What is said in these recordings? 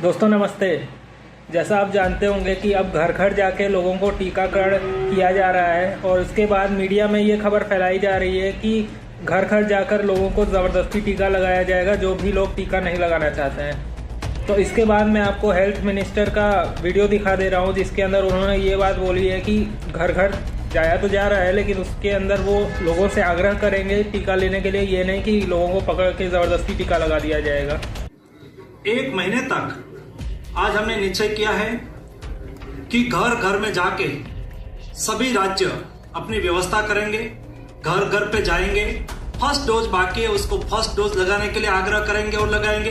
दोस्तों नमस्ते। जैसा आप जानते होंगे कि अब घर घर जाके लोगों को टीकाकरण किया जा रहा है और उसके बाद मीडिया में ये खबर फैलाई जा रही है कि घर घर जाकर लोगों को ज़बरदस्ती टीका लगाया जाएगा जो भी लोग टीका नहीं लगाना चाहते हैं। तो इसके बाद मैं आपको हेल्थ मिनिस्टर का वीडियो दिखा दे रहा हूँ जिसके अंदर उन्होंने ये बात बोली है कि घर घर जाया तो जा रहा है लेकिन उसके अंदर वो लोगों से आग्रह करेंगे टीका लेने के लिए, ये नहीं कि लोगों को पकड़ के ज़बरदस्ती टीका लगा दिया जाएगा। एक महीने तक आज हमने निश्चय किया है कि घर घर में जाके सभी राज्य अपनी व्यवस्था करेंगे, घर घर पे जाएंगे, फर्स्ट डोज बाकी है उसको फर्स्ट डोज लगाने के लिए आग्रह करेंगे और लगाएंगे।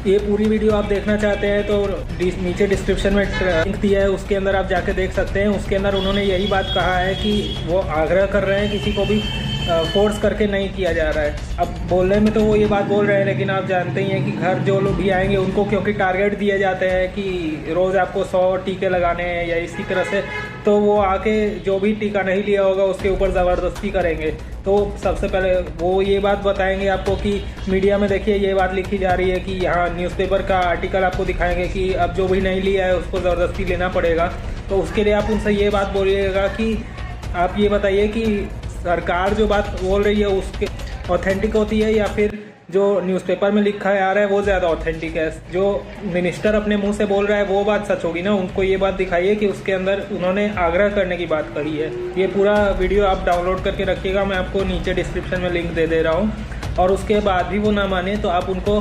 ये पूरी वीडियो आप देखना चाहते हैं तो नीचे डिस्क्रिप्शन में लिंक दिया है, उसके अंदर आप जाके देख सकते हैं। उसके अंदर उन्होंने यही बात कहा है कि वो आग्रह कर रहे हैं, किसी को भी फोर्स करके नहीं किया जा रहा है। अब बोलने में तो वो ये बात बोल रहे हैं लेकिन आप जानते ही हैं कि घर जो लोग भी आएंगे उनको क्योंकि टारगेट दिए जाते हैं कि रोज़ आपको 100 टीके लगाने हैं या इसी तरह से, तो वो आके जो भी टीका नहीं लिया होगा उसके ऊपर ज़बरदस्ती करेंगे। तो सबसे पहले वो ये बात बताएंगे आपको कि मीडिया में देखिए ये बात लिखी जा रही है कि यहाँ न्यूज़पेपर का आर्टिकल आपको दिखाएंगे कि अब जो भी नहीं लिया है उसको ज़बरदस्ती लेना पड़ेगा। तो उसके लिए आप उनसे ये बात बोलिएगा कि आप ये बताइए कि सरकार जो बात बोल रही है उसके ऑथेंटिक होती है या फिर जो न्यूज़पेपर में लिखा है आ रहा है वो ज़्यादा ऑथेंटिक है। जो मिनिस्टर अपने मुंह से बोल रहा है वो बात सच होगी ना, उनको ये बात दिखाइए कि उसके अंदर उन्होंने आग्रह करने की बात कही है। ये पूरा वीडियो आप डाउनलोड करके रखिएगा, मैं आपको नीचे डिस्क्रिप्शन में लिंक दे रहा हूँ। और उसके बाद भी वो ना माने तो आप उनको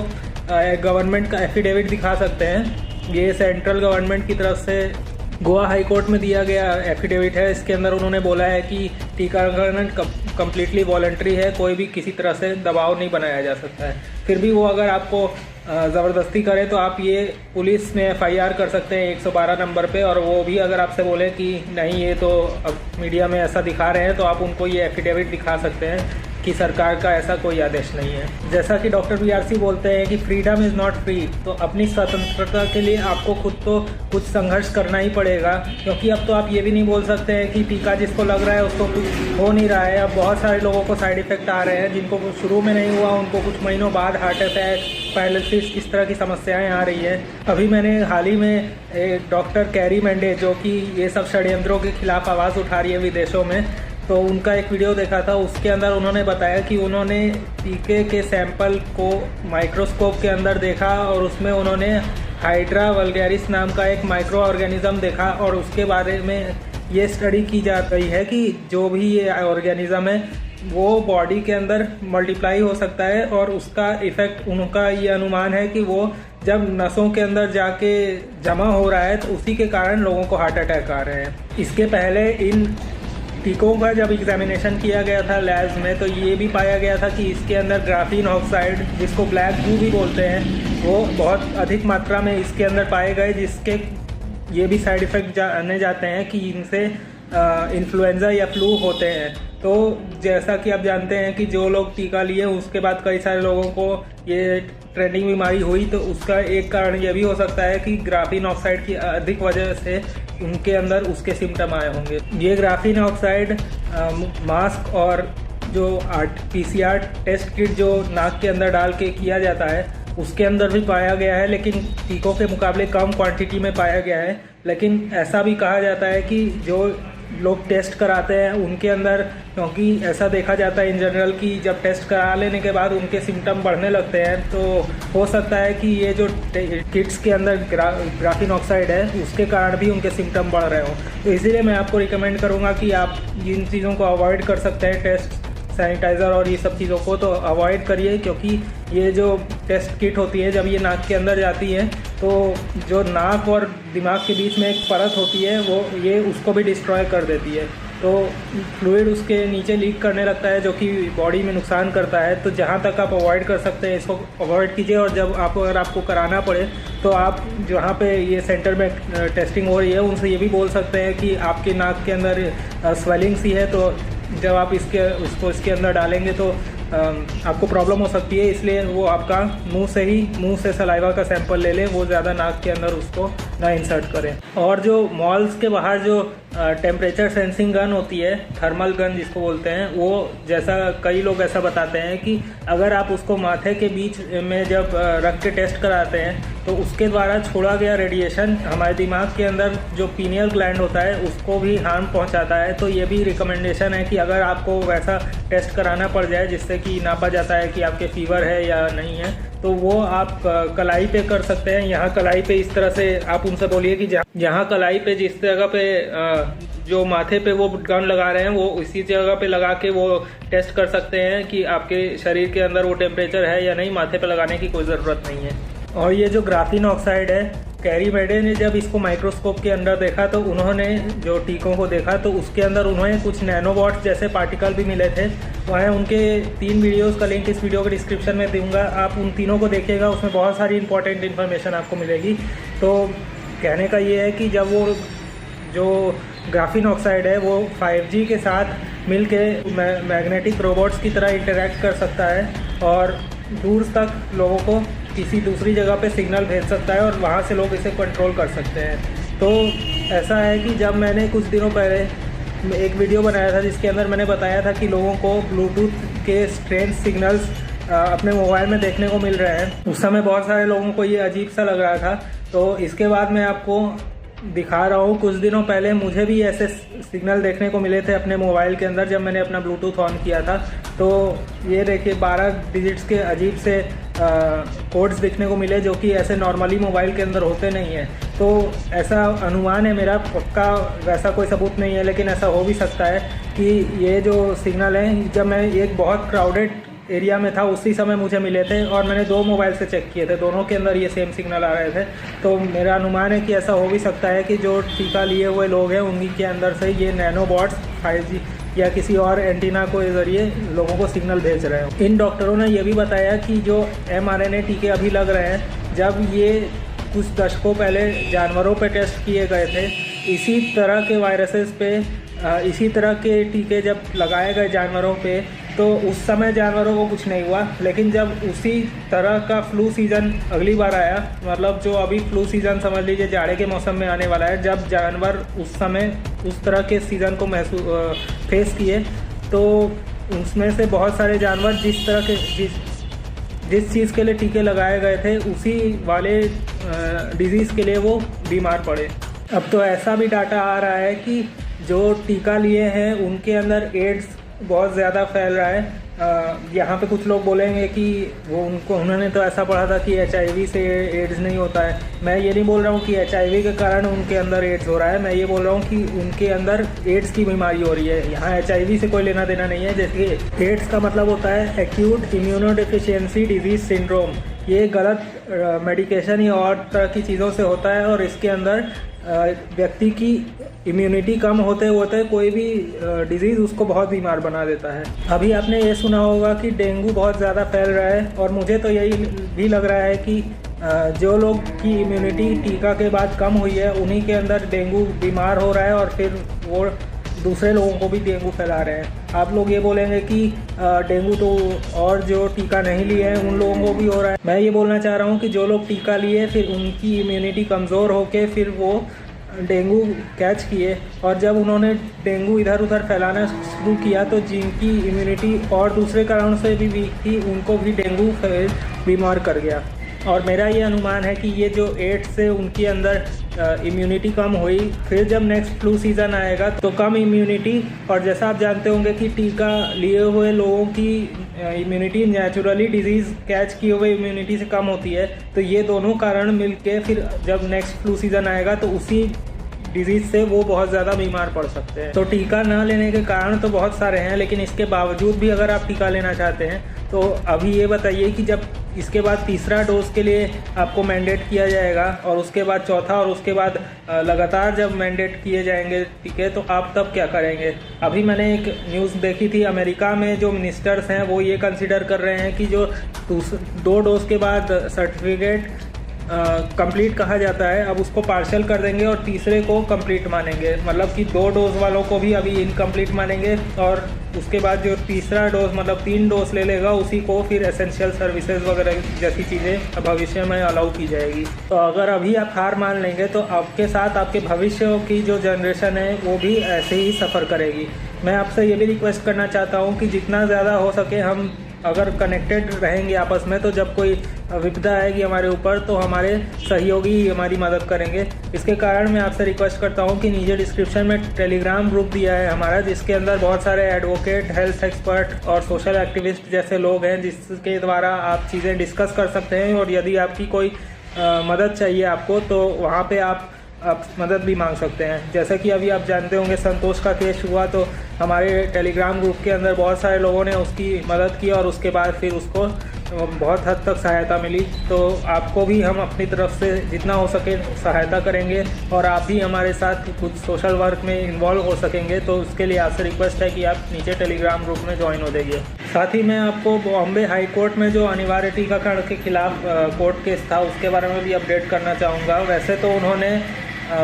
गवर्नमेंट का एफिडेविट दिखा सकते हैं। ये सेंट्रल गवर्नमेंट की तरफ से गोवा हाई कोर्ट में दिया गया एफिडेविट है। इसके अंदर उन्होंने बोला है कि टीकाकरण कम्प्लीटली वॉलंटरी है, कोई भी किसी तरह से दबाव नहीं बनाया जा सकता है। फिर भी वो अगर आपको ज़बरदस्ती करे तो आप ये पुलिस में FIR कर सकते हैं 112 नंबर पे। और वो भी अगर आपसे बोले कि नहीं ये तो अब मीडिया में ऐसा दिखा रहे हैं तो आप उनको ये एफिडेविट दिखा सकते हैं कि सरकार का ऐसा कोई आदेश नहीं है। जैसा कि डॉक्टर BRC बोलते हैं कि फ्रीडम इज़ नॉट फ्री, तो अपनी स्वतंत्रता के लिए आपको खुद तो कुछ संघर्ष करना ही पड़ेगा। क्योंकि अब तो आप ये भी नहीं बोल सकते हैं कि टीका जिसको लग रहा है उसको कुछ हो नहीं रहा है। अब बहुत सारे लोगों को साइड इफ़ेक्ट आ रहे हैं, जिनको शुरू में नहीं हुआ उनको कुछ महीनों बाद हार्ट अटैक, पैरालिसिस, इस तरह की समस्याएँ आ रही हैं। अभी मैंने हाल ही में डॉक्टर कैरी मेंडे जो कि ये सब षड्यंत्रों के खिलाफ आवाज़ उठा रही है विदेशों में, तो उनका एक वीडियो देखा था। उसके अंदर उन्होंने बताया कि उन्होंने टीके के सैंपल को माइक्रोस्कोप के अंदर देखा और उसमें उन्होंने हाइड्रा वल्गैरिस नाम का एक माइक्रो ऑर्गेनिज्म देखा और उसके बारे में ये स्टडी की जा रही है कि जो भी ये ऑर्गेनिज्म है वो बॉडी के अंदर मल्टीप्लाई हो सकता है और उसका इफ़ेक्ट, उनका ये अनुमान है कि वो जब नसों के अंदर जाके जमा हो रहा है तो उसी के कारण लोगों को हार्ट अटैक आ रहे हैं। इसके पहले इन टीकों का जब एग्जामिनेशन किया गया था लैब्स में तो ये भी पाया गया था कि इसके अंदर ग्राफीन ऑक्साइड, जिसको ब्लैक गू भी बोलते हैं, वो बहुत अधिक मात्रा में इसके अंदर पाए गए, जिसके ये भी साइड इफ़ेक्ट जाने जाते हैं कि इनसे इन्फ्लुएंजा या फ्लू होते हैं। तो जैसा कि आप जानते हैं कि जो लोग टीका लिए उसके बाद कई सारे लोगों को ये ट्रेंडिंग बीमारी हुई, तो उसका एक कारण ये भी हो सकता है कि ग्राफीन ऑक्साइड की अधिक वजह से उनके अंदर उसके सिम्टम आए होंगे। ये ग्राफीन ऑक्साइड मास्क और जो PCR टेस्ट किट जो नाक के अंदर डाल के किया जाता है उसके अंदर भी पाया गया है, लेकिन टीकों के मुकाबले कम क्वांटिटी में पाया गया है। लेकिन ऐसा भी कहा जाता है कि जो लोग टेस्ट कराते हैं उनके अंदर, क्योंकि ऐसा देखा जाता है इन जनरल कि जब टेस्ट करा लेने के बाद उनके सिम्टम बढ़ने लगते हैं, तो हो सकता है कि ये जो किट्स के अंदर ग्राफीन ऑक्साइड है उसके कारण भी उनके सिम्टम बढ़ रहे हों। तो इसीलिए मैं आपको रिकमेंड करूँगा कि आप इन चीज़ों को अवॉइड कर सकते हैं, टेस्ट, सैनिटाइज़र और ये सब चीज़ों को तो अवॉइड करिए। क्योंकि ये जो टेस्ट किट होती है जब ये नाक के अंदर जाती है तो जो नाक और दिमाग के बीच में एक परत होती है वो ये उसको भी डिस्ट्रॉय कर देती है, तो फ्लूइड उसके नीचे लीक करने लगता है जो कि बॉडी में नुकसान करता है। तो जहाँ तक आप अवॉइड कर सकते हैं इसको अवॉइड कीजिए। और जब अगर आपको कराना पड़े तो आप जहाँ पे ये सेंटर में टेस्टिंग हो रही है उनसे ये भी बोल सकते हैं कि आपके नाक के अंदर स्वेलिंग सी है, तो जब आप उसको इसके अंदर डालेंगे तो आपको प्रॉब्लम हो सकती है। इसलिए वो आपका मुंह से सलाइवा का सैंपल ले लें, वो ज़्यादा नाक के अंदर उसको ना इंसर्ट करें। और जो मॉल्स के बाहर जो टेम्परेचर सेंसिंग गन होती है, थर्मल गन जिसको बोलते हैं, वो जैसा कई लोग ऐसा बताते हैं कि अगर आप उसको माथे के बीच में जब रख के टेस्ट कराते हैं तो उसके द्वारा छोड़ा गया रेडिएशन हमारे दिमाग के अंदर जो पीनियल ग्लैंड होता है उसको भी हार्म पहुंचाता है। तो ये भी रिकमेंडेशन है कि अगर आपको वैसा टेस्ट कराना पड़ जाए जिससे कि नापा जाता है कि आपके फीवर है या नहीं है, तो वो आप कलाई पे कर सकते हैं। यहाँ कलाई पे इस तरह से आप उनसे बोलिए कि जहाँ कलाई पे जिस जगह पे जो माथे पे वो गन लगा रहे हैं वो उसी जगह पे लगा के वो टेस्ट कर सकते हैं कि आपके शरीर के अंदर वो टेम्परेचर है या नहीं। माथे पे लगाने की कोई ज़रूरत नहीं है। और ये जो ग्राफीन ऑक्साइड है, कैरी मेडे ने जब इसको माइक्रोस्कोप के अंदर देखा तो उन्होंने जो टीकों को देखा तो उसके अंदर उन्हें कुछ नैनोबॉट्स जैसे पार्टिकल भी मिले थे। वह उनके 3 वीडियोस का लिंक इस वीडियो के डिस्क्रिप्शन में दूंगा, आप उन तीनों को देखिएगा, उसमें बहुत सारी इंपॉर्टेंट इन्फॉर्मेशन आपको मिलेगी। तो कहने का ये है कि जब वो जो ग्राफीन ऑक्साइड है वो 5G के साथ मिल के मैग्नेटिक रोबोट्स की तरह इंटरेक्ट कर सकता है और दूर तक लोगों को किसी दूसरी जगह पे सिग्नल भेज सकता है और वहाँ से लोग इसे कंट्रोल कर सकते हैं। तो ऐसा है कि जब मैंने कुछ दिनों पहले एक वीडियो बनाया था जिसके अंदर मैंने बताया था कि लोगों को ब्लूटूथ के स्ट्रेंज सिग्नल्स अपने मोबाइल में देखने को मिल रहे हैं, उस समय बहुत सारे लोगों को ये अजीब सा लग रहा था। तो इसके बाद मैं आपको दिखा रहा हूँ, कुछ दिनों पहले मुझे भी ऐसे सिग्नल देखने को मिले थे अपने मोबाइल के अंदर जब मैंने अपना ब्लूटूथ ऑन किया था। तो ये देखिए 12 डिजिट्स के अजीब से कोड्स दिखने को मिले जो कि ऐसे नॉर्मली मोबाइल के अंदर होते नहीं हैं। तो ऐसा अनुमान है मेरा, पक्का वैसा कोई सबूत नहीं है, लेकिन ऐसा हो भी सकता है कि ये जो सिग्नल हैं जब मैं एक बहुत क्राउडेड एरिया में था उसी समय मुझे मिले थे और मैंने 2 मोबाइल से चेक किए थे, दोनों के अंदर ये सेम सिग्नल आ रहे थे। तो मेरा अनुमान है कि ऐसा हो भी सकता है कि जो टीका लिए हुए लोग हैं उन्हीं के अंदर से ये नैनोबॉट्स 5G या किसी और एंटीना को जरिए लोगों को सिग्नल भेज रहे हैं। इन डॉक्टरों ने यह भी बताया कि जो mRNA टीके अभी लग रहे हैं, जब ये कुछ दशकों पहले जानवरों पे टेस्ट किए गए थे, इसी तरह के वायरसेस पे इसी तरह के टीके जब लगाए गए जानवरों पे तो उस समय जानवरों को कुछ नहीं हुआ। लेकिन जब उसी तरह का फ्लू सीज़न अगली बार आया, मतलब जो अभी फ्लू सीज़न समझ लीजिए जाड़े के मौसम में आने वाला है, जब जानवर उस समय उस तरह के सीज़न को फेस किए तो उसमें से बहुत सारे जानवर जिस तरह के जिस चीज़ के लिए टीके लगाए गए थे उसी वाले डिजीज़ के लिए वो बीमार पड़े। अब तो ऐसा भी डाटा आ रहा है कि जो टीका लिए हैं उनके अंदर एड्स बहुत ज़्यादा फैल रहा है। यहाँ पे कुछ लोग बोलेंगे कि उन्होंने तो ऐसा पढ़ा था कि HIV से एड्स नहीं होता है। मैं ये नहीं बोल रहा हूँ कि HIV के कारण उनके अंदर एड्स हो रहा है, मैं ये बोल रहा हूँ कि उनके अंदर एड्स की बीमारी हो रही है। यहाँ HIV से कोई लेना देना नहीं है। जैसे एड्स का मतलब होता है एक्यूट इम्यूनोडेफिशिएंसी डिजीज सिंड्रोम। ये गलत मेडिकेशन या और तरह की चीज़ों से होता है और इसके अंदर व्यक्ति की इम्यूनिटी कम होते होते कोई भी डिजीज़ उसको बहुत बीमार बना देता है। अभी आपने ये सुना होगा कि डेंगू बहुत ज़्यादा फैल रहा है और मुझे तो यही भी लग रहा है कि जो लोग की इम्यूनिटी टीका के बाद कम हुई है उन्हीं के अंदर डेंगू बीमार हो रहा है और फिर वो दूसरे लोगों को भी डेंगू फैला रहे हैं। आप लोग ये बोलेंगे कि डेंगू तो और जो टीका नहीं लिए हैं उन लोगों को भी हो रहा है। मैं ये बोलना चाह रहा हूँ कि जो लोग टीका लिए फिर उनकी इम्यूनिटी कमज़ोर होके फिर वो डेंगू कैच किए और जब उन्होंने डेंगू इधर उधर फैलाना शुरू किया तो जिनकी इम्यूनिटी और दूसरे कारणों से भी वीक थी उनको भी डेंगू बीमार कर गया। और मेरा ये अनुमान है कि ये जो एड्स से उनके अंदर इम्यूनिटी कम हुई, फिर जब नेक्स्ट फ्लू सीज़न आएगा तो कम इम्यूनिटी, और जैसा आप जानते होंगे कि टीका लिए हुए लोगों की इम्यूनिटी नेचुरली डिजीज़ कैच किए हुए इम्यूनिटी से कम होती है, तो ये दोनों कारण मिलके फिर जब नेक्स्ट फ्लू सीज़न आएगा तो उसी डिजीज़ से वो बहुत ज़्यादा बीमार पड़ सकते हैं। तो टीका ना लेने के कारण तो बहुत सारे हैं, लेकिन इसके बावजूद भी अगर आप टीका लेना चाहते हैं तो अभी ये बताइए कि जब इसके बाद तीसरा डोज के लिए आपको मैंडेट किया जाएगा और उसके बाद चौथा और उसके बाद लगातार जब मैंडेट किए जाएंगे टीके तो आप तब क्या करेंगे। अभी मैंने एक न्यूज़ देखी थी, अमेरिका में जो मिनिस्टर्स हैं वो ये कंसिडर कर रहे हैं कि जो 2 डोज के बाद सर्टिफिकेट कंप्लीट कहा जाता है, अब उसको पार्शल कर देंगे और तीसरे को कंप्लीट मानेंगे। मतलब कि 2 डोज वालों को भी अभी इनकम्प्लीट मानेंगे और उसके बाद जो तीसरा डोज मतलब 3 डोज ले लेगा उसी को फिर एसेंशियल सर्विसेज वगैरह जैसी चीज़ें भविष्य में अलाउ की जाएगी। तो अगर अभी आप हार मान लेंगे तो आपके साथ आपके भविष्य की जो जनरेशन है वो भी ऐसे ही सफ़र करेगी। मैं आपसे ये भी रिक्वेस्ट करना चाहता हूँ कि जितना ज़्यादा हो सके हम अगर कनेक्टेड रहेंगे आपस में, तो जब कोई विपदा आएगी हमारे ऊपर तो हमारे सहयोगी हमारी मदद करेंगे। इसके कारण मैं आपसे रिक्वेस्ट करता हूं कि नीचे डिस्क्रिप्शन में टेलीग्राम ग्रुप दिया है हमारा, जिसके अंदर बहुत सारे एडवोकेट, हेल्थ एक्सपर्ट और सोशल एक्टिविस्ट जैसे लोग हैं, जिसके द्वारा आप चीज़ें डिस्कस कर सकते हैं। और यदि आपकी कोई मदद चाहिए आपको तो वहाँ पर आप मदद भी मांग सकते हैं। जैसे कि अभी आप जानते होंगे संतोष का केस हुआ तो हमारे टेलीग्राम ग्रुप के अंदर बहुत सारे लोगों ने उसकी मदद की और उसके बाद फिर उसको बहुत हद तक सहायता मिली। तो आपको भी हम अपनी तरफ से जितना हो सके सहायता करेंगे और आप भी हमारे साथ कुछ सोशल वर्क में इन्वॉल्व हो सकेंगे। तो उसके लिए आपसे रिक्वेस्ट है कि आप नीचे टेलीग्राम ग्रुप में ज्वाइन हो जाइए। साथ ही मैं आपको बॉम्बे हाई कोर्ट में जो अनिवार्य टीकाकरण के खिलाफ कोर्ट केस था उसके बारे में भी अपडेट करना चाहूँगा। वैसे तो उन्होंने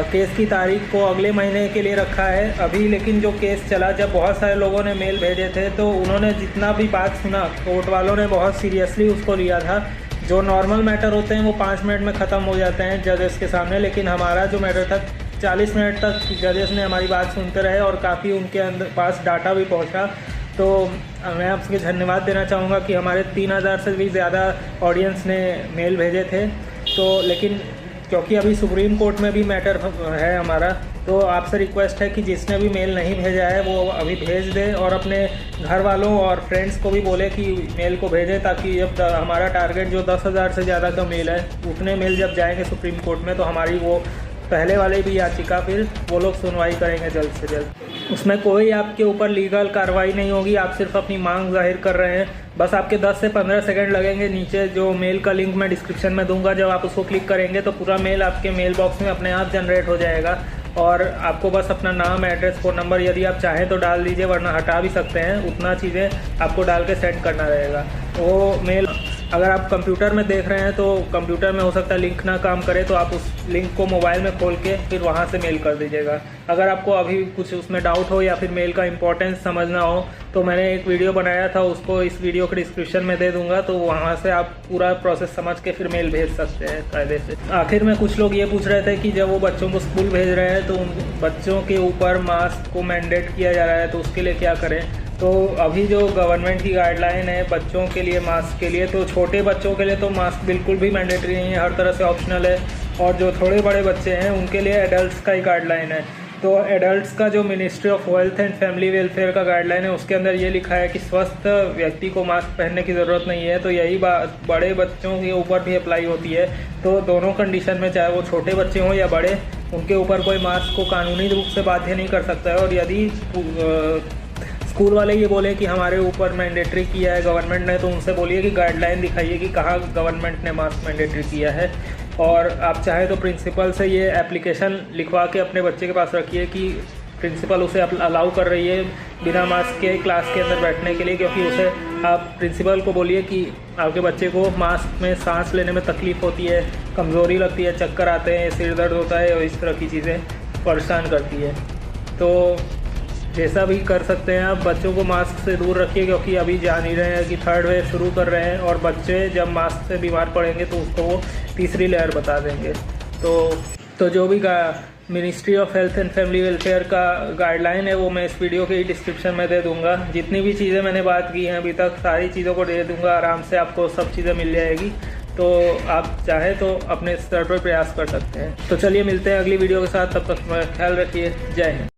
केस की तारीख को अगले महीने के लिए रखा है अभी, लेकिन जो केस चला, जब बहुत सारे लोगों ने मेल भेजे थे तो उन्होंने जितना भी बात सुना कोर्ट वालों ने बहुत सीरियसली उसको लिया था। जो नॉर्मल मैटर होते हैं वो 5 मिनट में ख़त्म हो जाते हैं जजेस के सामने, लेकिन हमारा जो मैटर था 40 मिनट तक जजेस ने हमारी बात सुनते रहे और काफ़ी उनके पास डाटा भी पहुँचा। तो मैं आपसे धन्यवाद देना चाहूँगा कि हमारे 3000 से भी ज़्यादा ऑडियंस ने मेल भेजे थे। तो लेकिन क्योंकि अभी सुप्रीम कोर्ट में भी मैटर है हमारा, तो आपसे रिक्वेस्ट है कि जिसने भी मेल नहीं भेजा है वो अभी भेज दे और अपने घर वालों और फ्रेंड्स को भी बोले कि मेल को भेजें, ताकि जब हमारा टारगेट जो 10,000 से ज़्यादा का मेल है उतने मेल जब जाएंगे सुप्रीम कोर्ट में तो हमारी वो पहले वाले भी याचिका फिर वो लोग सुनवाई करेंगे जल्द से जल्द। उसमें कोई आपके ऊपर लीगल कार्रवाई नहीं होगी, आप सिर्फ अपनी मांग जाहिर कर रहे हैं। बस आपके 10 से 15 सेकंड लगेंगे। नीचे जो मेल का लिंक मैं डिस्क्रिप्शन में दूंगा, जब आप उसको क्लिक करेंगे तो पूरा मेल आपके मेल बॉक्स में अपने आप जनरेट हो जाएगा और आपको बस अपना नाम, एड्रेस, फ़ोन नंबर यदि आप चाहें तो डाल दीजिए, वरना हटा भी सकते हैं। उतना चीज़ें आपको डाल के सेंड करना रहेगा। वो मेल अगर आप कंप्यूटर में देख रहे हैं तो कंप्यूटर में हो सकता है लिंक ना काम करे, तो आप उस लिंक को मोबाइल में खोल के फिर वहाँ से मेल कर दीजिएगा। अगर आपको अभी कुछ उसमें डाउट हो या फिर मेल का इंपॉर्टेंस समझना हो तो मैंने एक वीडियो बनाया था, उसको इस वीडियो के डिस्क्रिप्शन में दे दूंगा, तो वहाँ से आप पूरा प्रोसेस समझ के फिर मेल भेज सकते हैं कायदे से। आखिर में कुछ लोग ये पूछ रहे थे कि जब वो बच्चों को स्कूल भेज रहे हैं तो उन बच्चों के ऊपर मास्क को मैंडेट किया जा रहा है, तो उसके लिए क्या करें। तो अभी जो गवर्नमेंट की गाइडलाइन है बच्चों के लिए मास्क के लिए, तो छोटे बच्चों के लिए तो मास्क बिल्कुल भी मैंडेटरी नहीं है, हर तरह से ऑप्शनल है। और जो थोड़े बड़े बच्चे हैं उनके लिए एडल्ट्स का ही गाइडलाइन है। तो एडल्ट्स का जो ministry of health and family welfare का गाइडलाइन है उसके अंदर ये लिखा है कि स्वस्थ व्यक्ति को मास्क पहनने की ज़रूरत नहीं है। तो यही बात बड़े बच्चों के ऊपर भी अप्लाई होती है। तो दोनों कंडीशन में, चाहे वो छोटे बच्चे हों या बड़े, उनके ऊपर कोई मास्क को कानूनी रूप से बाध्य नहीं कर सकता है। और यदि स्कूल वाले ये बोले कि हमारे ऊपर मैंडेटरी किया है गवर्नमेंट ने, तो उनसे बोलिए कि गाइडलाइन दिखाइए कि कहाँ गवर्नमेंट ने मास्क मैंडेटरी किया है। और आप चाहे तो प्रिंसिपल से ये एप्लीकेशन लिखवा के अपने बच्चे के पास रखिए कि प्रिंसिपल उसे अलाउ कर रही है बिना मास्क के क्लास के अंदर बैठने के लिए, क्योंकि उसे आप प्रिंसिपल को बोलिए कि आपके बच्चे को मास्क में सांस लेने में तकलीफ़ होती है, कमज़ोरी लगती है, चक्कर आते हैं, सिर दर्द होता है और इस तरह की चीज़ें परेशान करती है। तो जैसा भी कर सकते हैं आप बच्चों को मास्क से दूर रखिए, क्योंकि अभी जान ही रहे हैं कि 3rd वेव शुरू कर रहे हैं और बच्चे जब मास्क से बीमार पड़ेंगे तो उसको वो तीसरी लहर बता देंगे। तो जो भी ministry of health and family welfare का गाइडलाइन है वो मैं इस वीडियो के डिस्क्रिप्शन में दे दूंगा। जितनी भी चीज़ें मैंने बात की हैं अभी तक सारी चीज़ों को दे दूंगा, आराम से आपको सब चीज़ें मिल जाएगी। तो आप चाहें तो अपने स्तर पर प्रयास कर सकते हैं। तो चलिए मिलते हैं अगली वीडियो के साथ, तब तक ख्याल रखिए। जय हिंद।